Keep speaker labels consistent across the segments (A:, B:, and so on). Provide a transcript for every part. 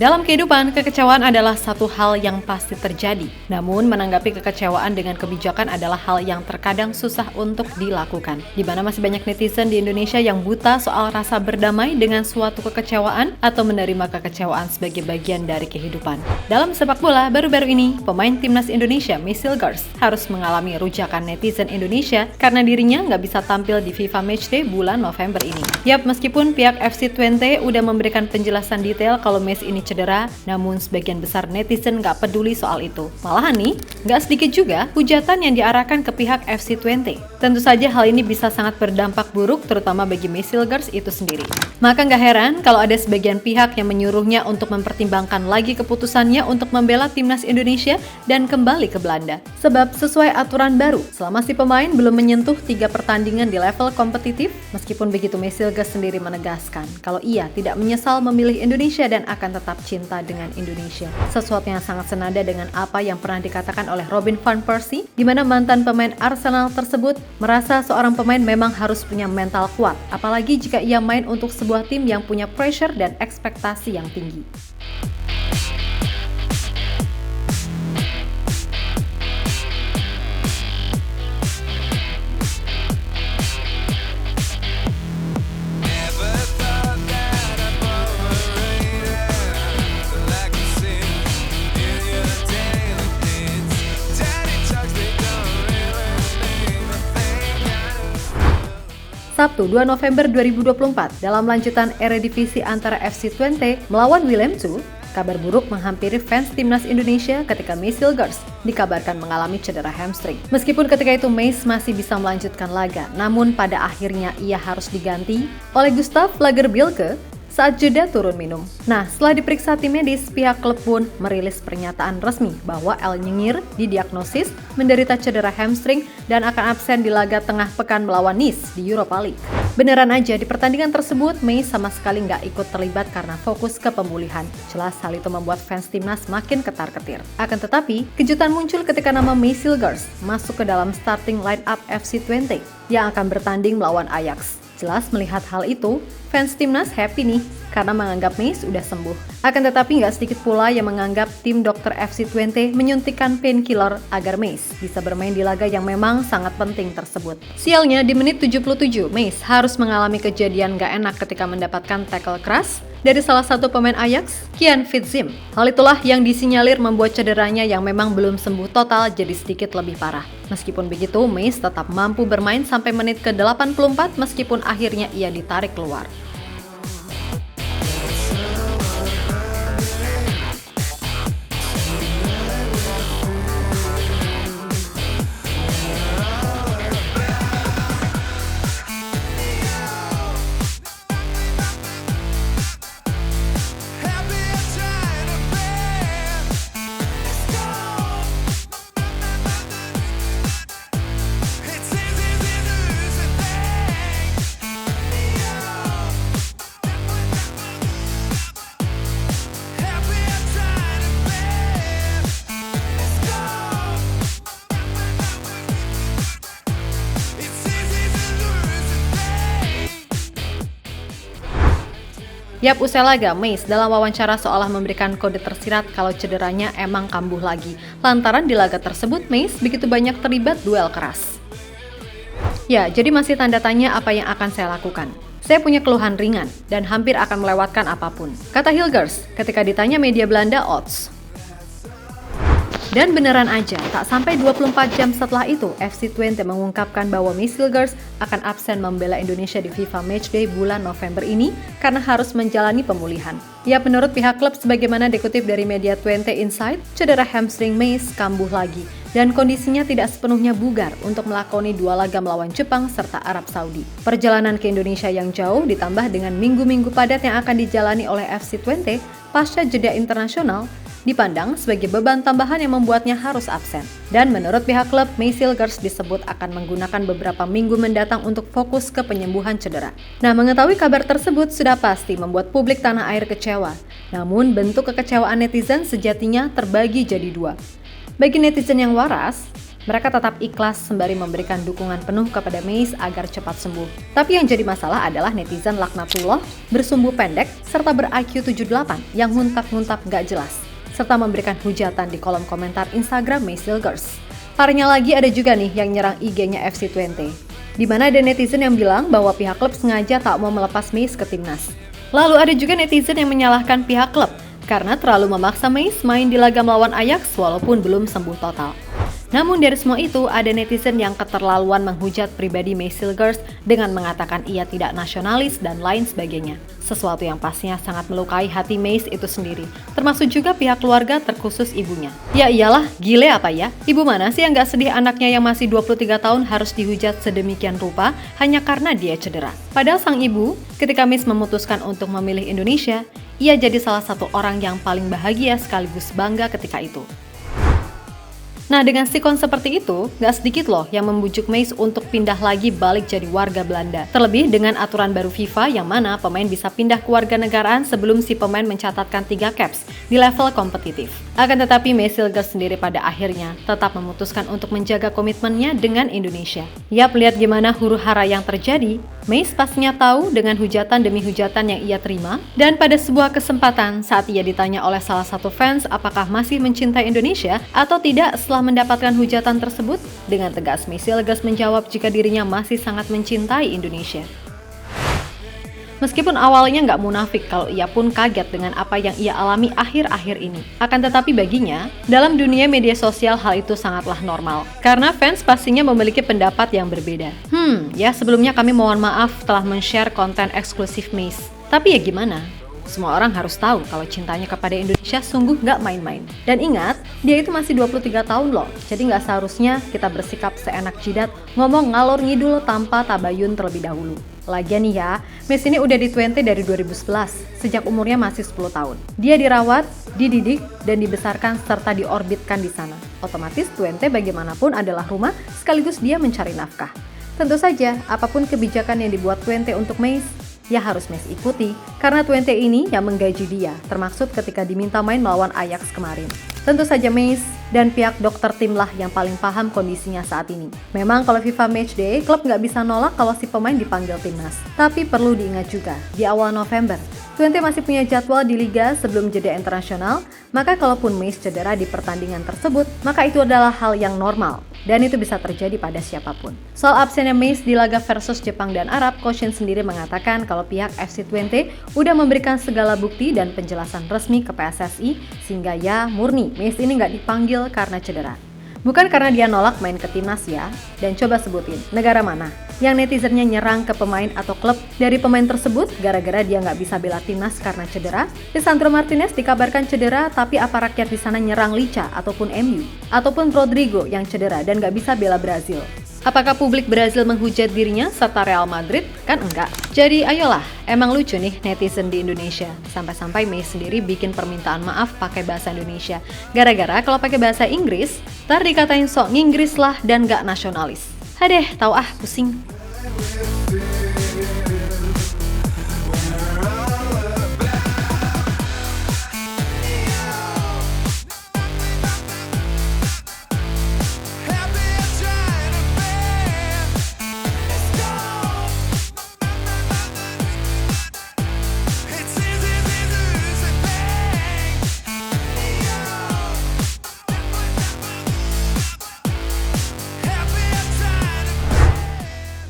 A: Dalam kehidupan, kekecewaan adalah satu hal yang pasti terjadi. Namun, menanggapi kekecewaan dengan kebijakan adalah hal yang terkadang susah untuk dilakukan. Di mana masih banyak netizen di Indonesia yang buta soal rasa berdamai dengan suatu kekecewaan atau menerima kekecewaan sebagai bagian dari kehidupan. Dalam sepak bola, baru-baru ini, pemain timnas Indonesia, Miss Silgers, harus mengalami rujakan netizen Indonesia karena dirinya nggak bisa tampil di FIFA Matchday bulan November ini. Yap, meskipun pihak FC20 udah memberikan penjelasan detail kalau Miss ini cedera, namun sebagian besar netizen nggak peduli soal itu. Malahan nih, nggak sedikit juga hujatan yang diarahkan ke pihak FC20. Tentu saja hal ini bisa sangat berdampak buruk, terutama bagi Miss Silgers itu sendiri. Maka nggak heran kalau ada sebagian pihak yang menyuruhnya untuk mempertimbangkan lagi keputusannya untuk membela timnas Indonesia dan kembali ke Belanda. Sebab sesuai aturan baru, selama si pemain belum menyentuh 3 pertandingan di level kompetitif, meskipun begitu Miss Silgers sendiri menegaskan kalau ia tidak menyesal memilih Indonesia dan akan tetap cinta dengan Indonesia. Sesuatu yang sangat senada dengan apa yang pernah dikatakan oleh Robin van Persie, di mana mantan pemain Arsenal tersebut merasa seorang pemain memang harus punya mental kuat, apalagi jika ia main untuk sebuah tim yang punya pressure dan ekspektasi yang tinggi. Sabtu 2 November 2024, dalam lanjutan Eredivisie antara FC20 melawan Willem II, kabar buruk menghampiri fans timnas Indonesia ketika Miss Silgers dikabarkan mengalami cedera hamstring. Meskipun ketika itu Miss masih bisa melanjutkan laga, namun pada akhirnya ia harus diganti oleh Gustav Lagerbielke saat jeda turun minum. Nah, setelah diperiksa tim medis, pihak klub pun merilis pernyataan resmi bahwa El Nyengir didiagnosis menderita cedera hamstring dan akan absen di laga tengah pekan melawan Nice di Europa League. Beneran aja, di pertandingan tersebut, May sama sekali nggak ikut terlibat karena fokus ke pemulihan. Jelas hal itu membuat fans timnas makin ketar-ketir. Akan tetapi, kejutan muncul ketika nama May Silgers masuk ke dalam starting line-up FC20 yang akan bertanding melawan Ajax. Jelas melihat hal itu, fans timnas happy nih karena menganggap May sudah sembuh. Akan tetapi nggak sedikit pula yang menganggap tim dokter FC20 menyuntikkan painkiller agar May bisa bermain di laga yang memang sangat penting tersebut. Sialnya di menit 77, May harus mengalami kejadian nggak enak ketika mendapatkan tackle keras dari salah satu pemain Ajax, Kian Fitzim. Hal itulah yang disinyalir membuat cederanya yang memang belum sembuh total jadi sedikit lebih parah. Meskipun begitu, May tetap mampu bermain sampai menit ke-84 meskipun akhirnya ia ditarik keluar. Yap, usai laga, May dalam wawancara seolah memberikan kode tersirat kalau cederanya emang kambuh lagi. Lantaran di laga tersebut, May begitu banyak terlibat duel keras. Ya, jadi masih tanda tanya apa yang akan saya lakukan. Saya punya keluhan ringan dan hampir akan melewatkan apapun, kata Hilgers ketika ditanya media Belanda Odds. Dan beneran aja, tak sampai 24 jam setelah itu, FC20 mengungkapkan bahwa Miss Silgers akan absen membela Indonesia di FIFA Matchday bulan November ini karena harus menjalani pemulihan. Ya, menurut pihak klub sebagaimana dikutip dari media 20 Insight, cedera hamstring Mace kambuh lagi dan kondisinya tidak sepenuhnya bugar untuk melakoni 2 laga melawan Jepang serta Arab Saudi. Perjalanan ke Indonesia yang jauh ditambah dengan minggu-minggu padat yang akan dijalani oleh FC20 pasca jeda internasional dipandang sebagai beban tambahan yang membuatnya harus absen. Dan menurut pihak klub, May Silgers disebut akan menggunakan beberapa minggu mendatang untuk fokus ke penyembuhan cedera. Nah, mengetahui kabar tersebut sudah pasti membuat publik tanah air kecewa. Namun, bentuk kekecewaan netizen sejatinya terbagi jadi 2. Bagi netizen yang waras, Mereka tetap ikhlas sembari memberikan dukungan penuh kepada Mace agar cepat sembuh. Tapi yang jadi masalah adalah netizen laknatullah, bersumbu pendek, serta ber-IQ 78 yang nguntap-nguntap gak jelas, serta memberikan hujatan di kolom komentar Instagram Mace Girls. Parahnya lagi ada juga nih yang nyerang IG-nya FC20, di mana ada netizen yang bilang bahwa pihak klub sengaja tak mau melepas Mace ke timnas. Lalu ada juga netizen yang menyalahkan pihak klub karena terlalu memaksa Mace main di laga melawan Ajax walaupun belum sembuh total. Namun dari semua itu, ada netizen yang keterlaluan menghujat pribadi Mace Girls dengan mengatakan ia tidak nasionalis dan lain sebagainya. Sesuatu yang pastinya sangat melukai hati Mace itu sendiri, termasuk juga pihak keluarga terkhusus ibunya. Ya iyalah, gile apa ya? Ibu mana sih yang gak sedih anaknya yang masih 23 tahun harus dihujat sedemikian rupa hanya karena dia cedera? Padahal sang ibu, ketika Mace memutuskan untuk memilih Indonesia, ia jadi salah satu orang yang paling bahagia sekaligus bangga ketika itu. Nah, dengan sikon seperti itu, gak sedikit loh yang membujuk Mace untuk pindah lagi balik jadi warga Belanda. Terlebih dengan aturan baru FIFA yang mana pemain bisa pindah ke warganegaraan sebelum si pemain mencatatkan 3 caps di level kompetitif. Akan tetapi Mace Girls sendiri pada akhirnya tetap memutuskan untuk menjaga komitmennya dengan Indonesia. Yap, lihat gimana huru-hara yang terjadi. Mace pastinya tahu dengan hujatan demi hujatan yang ia terima, dan pada sebuah kesempatan saat ia ditanya oleh salah satu fans apakah masih mencintai Indonesia atau tidak setelah mendapatkan hujatan tersebut, dengan tegas Mace Girls menjawab jika dirinya masih sangat mencintai Indonesia. Meskipun awalnya nggak munafik kalau ia pun kaget dengan apa yang ia alami akhir-akhir ini. Akan tetapi baginya, dalam dunia media sosial hal itu sangatlah normal. Karena fans pastinya memiliki pendapat yang berbeda. Ya sebelumnya kami mohon maaf telah men-share konten eksklusif Mace. Tapi ya gimana? Semua orang harus tahu kalau cintanya kepada Indonesia sungguh nggak main-main. Dan ingat, dia itu masih 23 tahun loh. Jadi nggak seharusnya kita bersikap seenak jidat, ngomong ngalor ngidul tanpa tabayun terlebih dahulu. Lagian nih ya, Mace ini udah di 20 dari 2011, sejak umurnya masih 10 tahun. Dia dirawat, dididik, dan dibesarkan serta diorbitkan di sana. Otomatis 20 bagaimanapun adalah rumah, sekaligus dia mencari nafkah. Tentu saja, apapun kebijakan yang dibuat 20 untuk Mace, ya harus Mace ikuti, karena 20 ini yang menggaji dia, termasuk ketika diminta main melawan Ajax kemarin. Tentu saja Mace dan pihak dokter tim lah yang paling paham kondisinya saat ini. Memang kalau FIFA Matchday, klub nggak bisa nolak kalau si pemain dipanggil timnas. Tapi perlu diingat juga, di awal November, 20 masih punya jadwal di Liga sebelum jeda internasional, maka kalaupun Mace cedera di pertandingan tersebut, maka itu adalah hal yang normal. Dan itu bisa terjadi pada siapapun. Soal absennya Mace di laga versus Jepang dan Arab, Coach Shin sendiri mengatakan kalau pihak FC20 udah memberikan segala bukti dan penjelasan resmi ke PSSI sehingga ya murni Mace ini nggak dipanggil karena cedera. Bukan karena dia nolak main ke timnas ya. Dan coba sebutin, negara mana yang netizennya nyerang ke pemain atau klub dari pemain tersebut gara-gara dia nggak bisa bela timnas karena cedera? Lisandro Martinez dikabarkan cedera, tapi apa rakyat di sana nyerang Licha ataupun MU? Ataupun Rodrigo yang cedera dan nggak bisa bela Brazil? Apakah publik Brazil menghujat dirinya serta Real Madrid? Kan enggak. Jadi ayolah, emang lucu nih netizen di Indonesia. Sampai-sampai Mace sendiri bikin permintaan maaf pakai bahasa Indonesia. Gara-gara kalau pakai bahasa Inggris, ntar dikatain sok nginggris lah dan gak nasionalis. Hadeh, tahu pusing.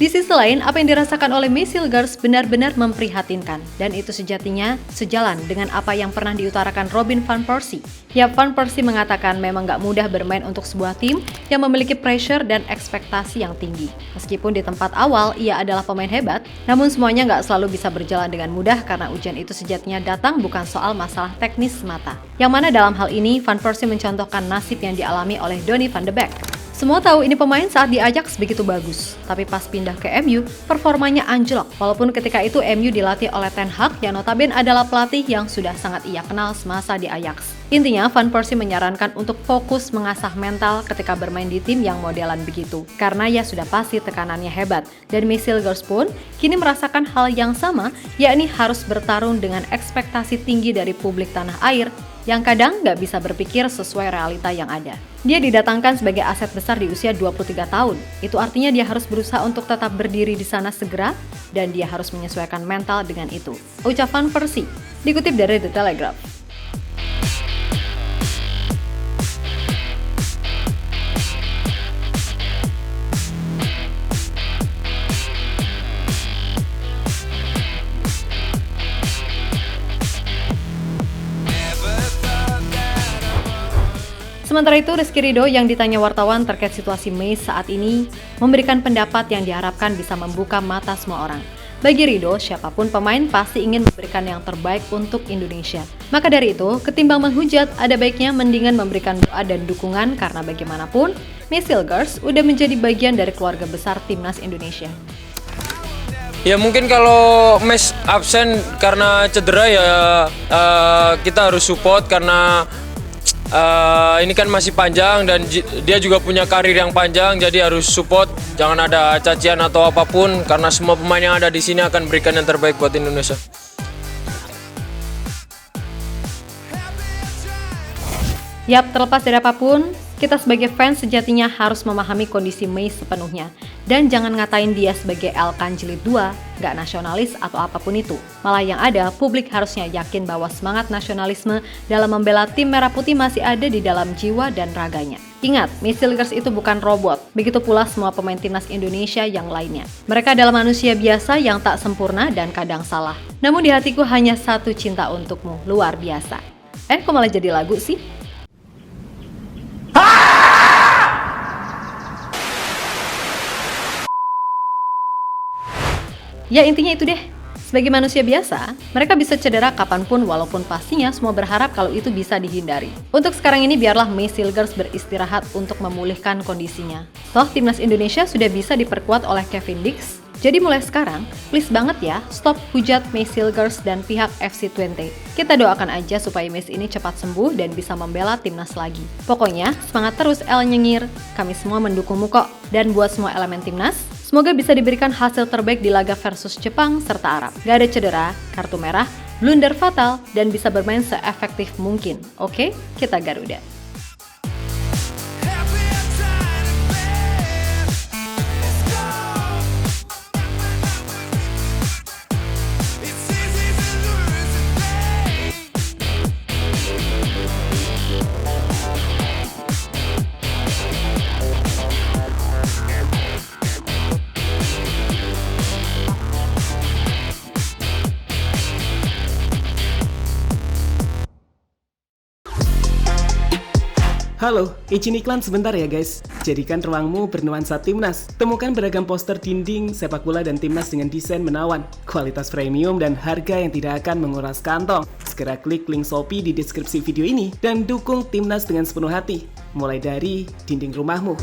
A: Di sisi lain, apa yang dirasakan oleh Mace Girls benar-benar memprihatinkan, dan itu sejatinya sejalan dengan apa yang pernah diutarakan Robin van Persie. Ya, Van Persie mengatakan memang gak mudah bermain untuk sebuah tim yang memiliki pressure dan ekspektasi yang tinggi. Meskipun di tempat awal ia adalah pemain hebat, namun semuanya gak selalu bisa berjalan dengan mudah karena ujian itu sejatinya datang bukan soal masalah teknis semata. Yang mana dalam hal ini, Van Persie mencontohkan nasib yang dialami oleh Donny van de Beek. Semua tahu ini pemain saat di Ajax begitu bagus, tapi pas pindah ke MU, performanya anjlok. Walaupun ketika itu MU dilatih oleh Ten Hag yang notabene adalah pelatih yang sudah sangat ia kenal semasa di Ajax. Intinya, Van Persie menyarankan untuk fokus mengasah mental ketika bermain di tim yang modelan begitu. Karena ya sudah pasti tekanannya hebat. Dan Mace Girls pun kini merasakan hal yang sama, yakni harus bertarung dengan ekspektasi tinggi dari publik tanah air yang kadang nggak bisa berpikir sesuai realita yang ada. Dia didatangkan sebagai aset besar di usia 23 tahun. Itu artinya dia harus berusaha untuk tetap berdiri di sana segera, dan dia harus menyesuaikan mental dengan itu. Ucap Van Persie, dikutip dari The Telegraph. Sementara itu, Rizky Ridho yang ditanya wartawan terkait situasi Mace saat ini memberikan pendapat yang diharapkan bisa membuka mata semua orang. Bagi Ridho, siapapun pemain pasti ingin memberikan yang terbaik untuk Indonesia. Maka dari itu, ketimbang menghujat, ada baiknya mendingan memberikan doa dan dukungan karena bagaimanapun, Mace Hilgers udah menjadi bagian dari keluarga besar Timnas Indonesia.
B: Ya mungkin kalau Mace absen karena cedera ya kita harus support karena ini kan masih panjang dan dia juga punya karir yang panjang, jadi harus support, jangan ada cacian atau apapun karena semua pemain yang ada di sini akan berikan yang terbaik buat Indonesia.
A: Yap, terlepas dari apapun, kita sebagai fans sejatinya harus memahami kondisi Mace sepenuhnya. Dan jangan ngatain dia sebagai Elkan Jilid 2, gak nasionalis atau apapun itu. Malah yang ada, publik harusnya yakin bahwa semangat nasionalisme dalam membela tim merah putih masih ada di dalam jiwa dan raganya. Ingat, Mace Hilgers itu bukan robot, begitu pula semua pemain timnas Indonesia yang lainnya. Mereka adalah manusia biasa yang tak sempurna dan kadang salah. Namun di hatiku hanya satu cinta untukmu, luar biasa. Kok malah jadi lagu sih? Ya intinya itu deh, sebagai manusia biasa, mereka bisa cedera kapanpun walaupun pastinya semua berharap kalau itu bisa dihindari. Untuk sekarang ini biarlah Mace Hilgers beristirahat untuk memulihkan kondisinya. Toh timnas Indonesia sudah bisa diperkuat oleh Kevin Dix, jadi mulai sekarang, please banget ya, stop hujat Mace Hilgers dan pihak FC20. Kita doakan aja supaya Mace ini cepat sembuh dan bisa membela timnas lagi. Pokoknya, semangat terus El Nyengir, kami semua mendukungmu kok. Dan buat semua elemen timnas, semoga bisa diberikan hasil terbaik di laga versus Jepang serta Arab. Gak ada cedera, kartu merah, blunder fatal, dan bisa bermain seefektif mungkin. Oke, kita Garuda.
C: Halo, izin iklan sebentar ya guys. Jadikan ruangmu bernuansa timnas. Temukan beragam poster dinding, sepak bola dan timnas dengan desain menawan, kualitas premium dan harga yang tidak akan menguras kantong. Segera klik link Shopee di deskripsi video ini dan dukung timnas dengan sepenuh hati. Mulai dari dinding rumahmu.